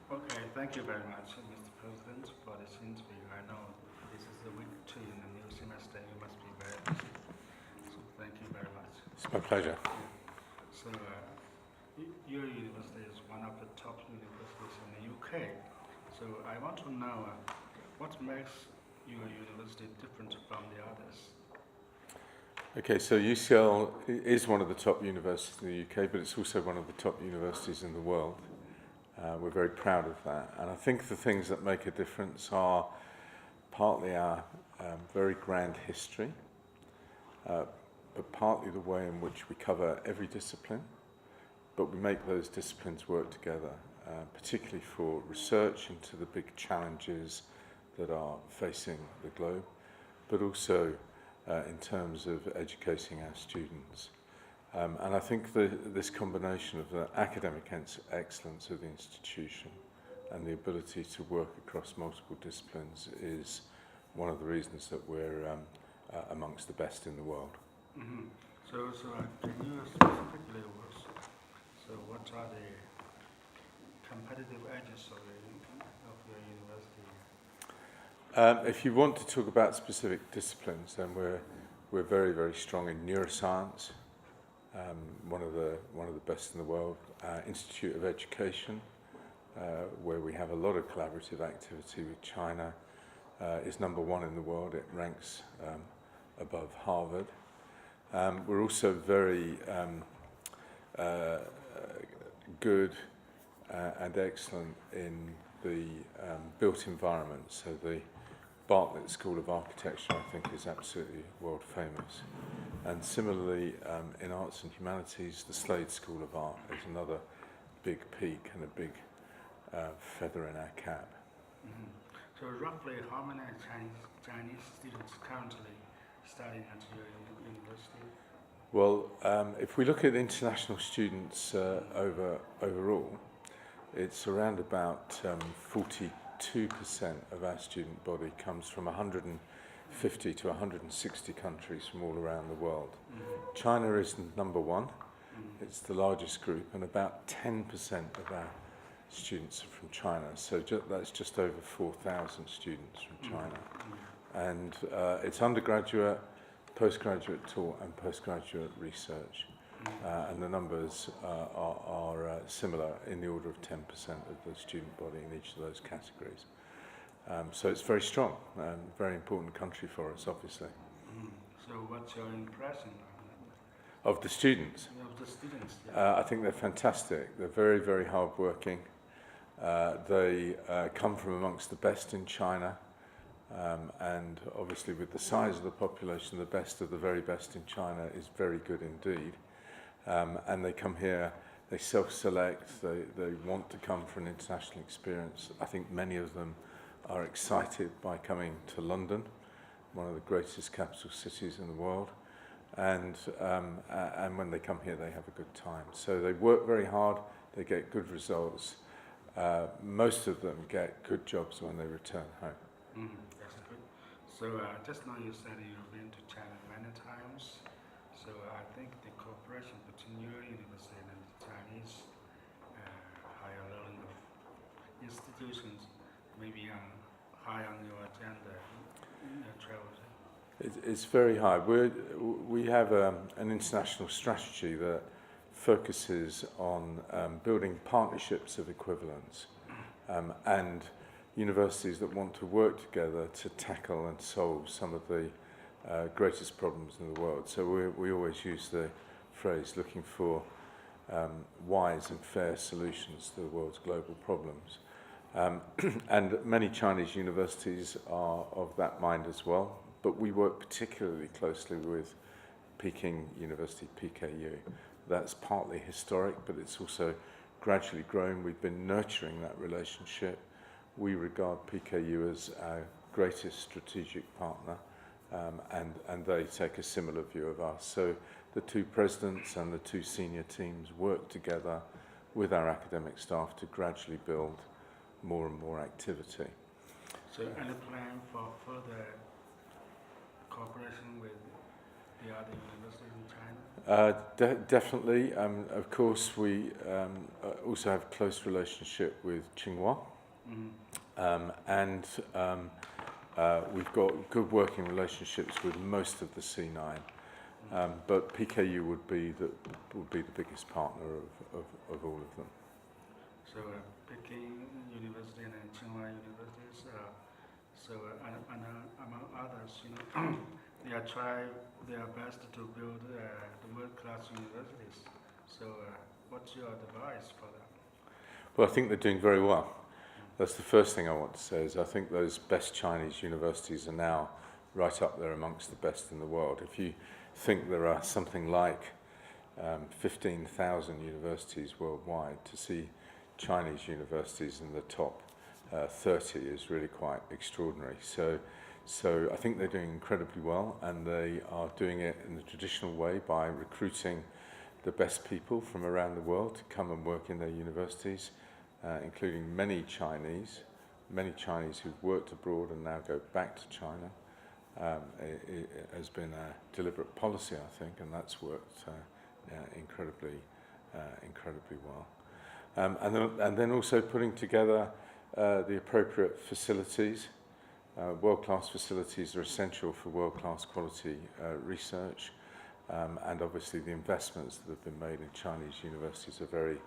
Okay, thank you very much, Mr. President, for this interview. I know this is the week two in the new semester. You must be very busy. So thank you very much. It's my pleasure. Yeah. So your university is one of the top universities in the UK. So I want to know what makes your university different from the others. Okay, so UCL is one of the top universities in the UK, but it's also one of the top universities in the world. We're very proud of that. And I think the things that make a difference are partly our very grand history, but partly the way in which we cover every discipline, but we make those disciplines work together, particularly for research into the big challenges that are facing the globe, but also in terms of educating our students. And I think this combination of the academic excellence of the institution and the ability to work across multiple disciplines is one of the reasons that we're amongst the best in the world. Mm-hmm. So can you specifically what are the competitive edges of your university? If you want to talk about specific disciplines, then we're very, very strong in neuroscience, one of the best in the world. Institute of Education, where we have a lot of collaborative activity with China, is number one in the world. It ranks above Harvard. We're also very good and excellent in the built environment. So the Bartlett School of Architecture, I think, is absolutely world famous. And similarly, in arts and humanities, the Slade School of Art is another big peak and a big feather in our cap. Mm-hmm. So roughly how many Chinese students currently studying at your university? Well, if we look at international students overall, it's around about 42% of our student body comes from 150 to 160 countries from all around the world. Mm-hmm. China is number one. Mm-hmm. It's the largest group, and about 10% of our students are from China. So that's just over 4,000 students from China. Mm-hmm. And it's undergraduate, postgraduate taught, and postgraduate research. And the numbers are similar in the order of 10% of the student body in each of those categories. So it's very strong, very important country for us, obviously. Mm. So what's your impression Of the students? of the students? Yeah. I think they're fantastic. They're very, very hardworking. They come from amongst the best in China. And obviously with the size of the population, the best of the very best in China is very good indeed. And they come here, they self-select, they want to come for an international experience. I think many of them are excited by coming to London, one of the greatest capital cities in the world. And when they come here, they have a good time. So they work very hard, they get good results. Most of them get good jobs when they return home. Mm-hmm. That's good. So just now you said you've been to China many times. So I think the cooperation between your university and the Chinese higher learning institutions may be high on your agenda in your travels. It's very high. We have an international strategy that focuses on building partnerships of equivalence and universities that want to work together to tackle and solve some of the greatest problems in the world. So we always use the phrase looking for wise and fair solutions to the world's global problems. And many Chinese universities are of that mind as well, but we work particularly closely with Peking University, PKU. That's partly historic, but it's also gradually grown. We've been nurturing that relationship. We regard PKU as our greatest strategic partner, and they take a similar view of us. So the two presidents and the two senior teams work together with our academic staff to gradually build more and more activity. So any plan for further cooperation with the other universities in China? Definitely. Of course, we also have a close relationship with Tsinghua, and we've got good working relationships with most of the C9. But PKU would be the biggest partner of all of them. So Peking University and Tsinghua universities. And among others, they are trying their best to build the world-class universities. So what's your advice for them? Well, I think they're doing very well. That's the first thing I want to say. Is I think those best Chinese universities are now right up there amongst the best in the world. If you think there are something like 15,000 universities worldwide, to see Chinese universities in the top 30 is really quite extraordinary. So I think they're doing incredibly well, and they are doing it in the traditional way by recruiting the best people from around the world to come and work in their universities, including many Chinese who've worked abroad and now go back to China. It has been a deliberate policy, I think, and that's worked incredibly well. And then also putting together the appropriate facilities. World-class facilities are essential for world-class quality research, and obviously the investments that have been made in Chinese universities are very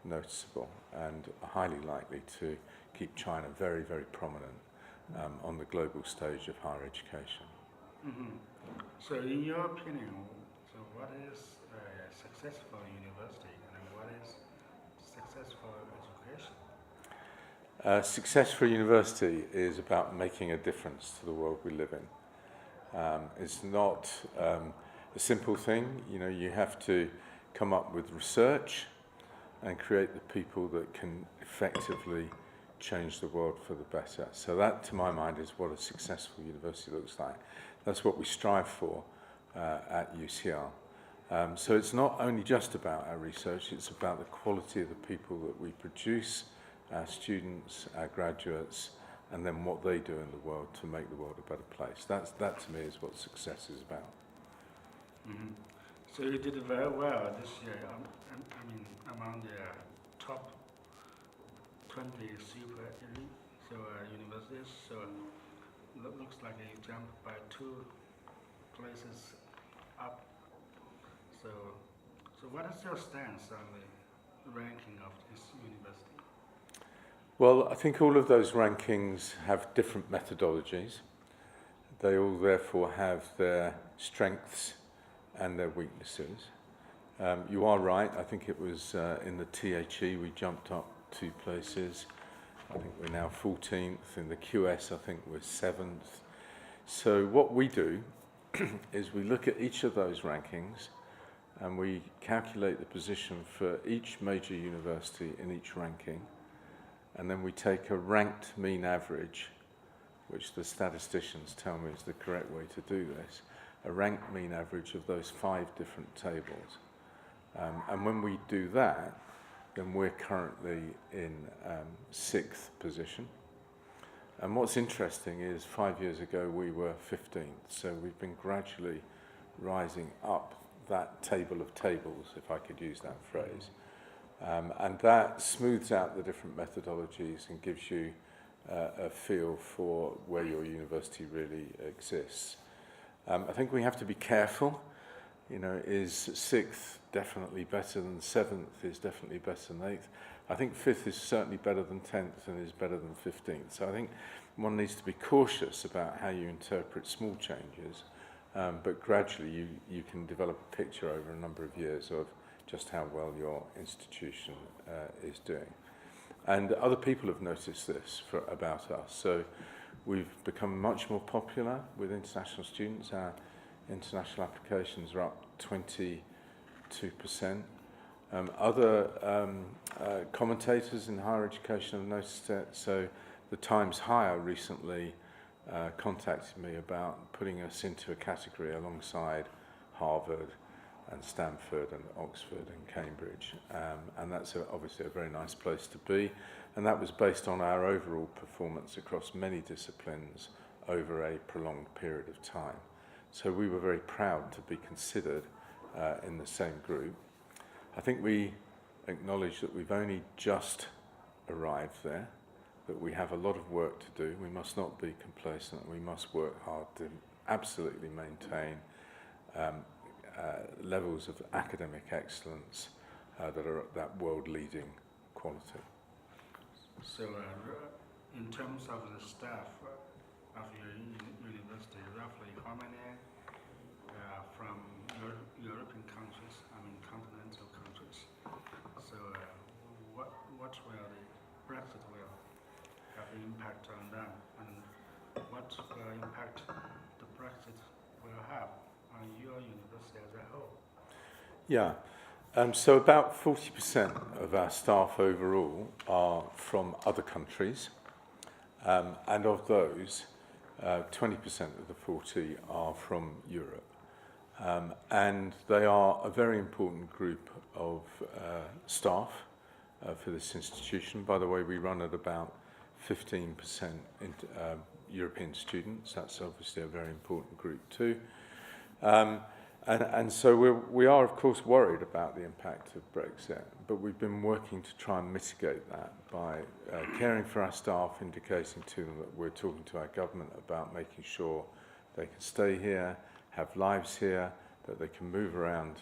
noticeable and highly likely to keep China very, very prominent on the global stage of higher education. So in your opinion, so what is a successful university and what is successful education? Success for a university is about making a difference to the world we live in. It's not a simple thing. You have to come up with research and create the people that can effectively change the world for the better. So that, to my mind, is what a successful university looks like. That's what we strive for at UCL. So it's not only just about our research, it's about the quality of the people that we produce, our students, our graduates, and then what they do in the world to make the world a better place. That to me is what success is about. So you did very well this year. I mean, among the top 20 super elite universities. So looks like you jumped by 2 places up. So what is your stance on the ranking of this university? Well, I think all of those rankings have different methodologies. They all therefore have their strengths and their weaknesses. You are right, I think it was in the THE we jumped up 2 places. I think we're now 14th. In the QS I think we're 7th. So what we do is we look at each of those rankings and we calculate the position for each major university in each ranking, and then we take a ranked mean average, which the statisticians tell me is the correct way to do this, a ranked mean average of those 5 different tables. And when we do that, then we're currently in 6th position. And what's interesting is 5 years ago we were 15th, so we've been gradually rising up that table of tables, if I could use that phrase. And that smooths out the different methodologies and gives you a feel for where your university really exists. I think we have to be careful. Is 6th definitely better than 7th, is definitely better than 8th. I think 5th is certainly better than 10th and is better than 15th. So I think one needs to be cautious about how you interpret small changes, but gradually you can develop a picture over a number of years of just how well your institution is doing. And other people have noticed this about us. So we've become much more popular with international students. Our international applications are up 22%. Other commentators in higher education have noticed it. So the Times Higher recently contacted me about putting us into a category alongside Harvard and Stanford and Oxford and Cambridge. And that's obviously a very nice place to be. And that was based on our overall performance across many disciplines over a prolonged period of time. So we were very proud to be considered in the same group. I think we acknowledge that we've only just arrived there, that we have a lot of work to do. We must not be complacent. We must work hard to absolutely maintain levels of academic excellence that are at that world-leading quality. So, in terms of the staff of your university, roughly how many from European countries, continental countries? So, what will the Brexit will have an impact on them, and what impact the Brexit will have on your university as a whole? Yeah. So about 40% of our staff overall are from other countries, and of those, 20% of the 40 are from Europe. And they are a very important group of staff for this institution. By the way, we run at about 15% European students. That's obviously a very important group too. And so we are, of course, worried about the impact of Brexit, but we've been working to try and mitigate that by caring for our staff, indicating to them that we're talking to our government about making sure they can stay here, have lives here, that they can move around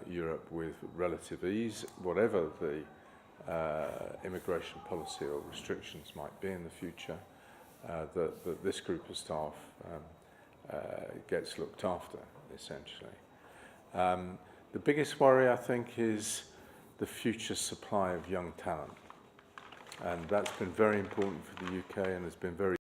Europe with relative ease, whatever the immigration policy or restrictions might be in the future, that this group of staff gets looked after, essentially. The biggest worry, I think, is the future supply of young talent. And that's been very important for the UK and has been very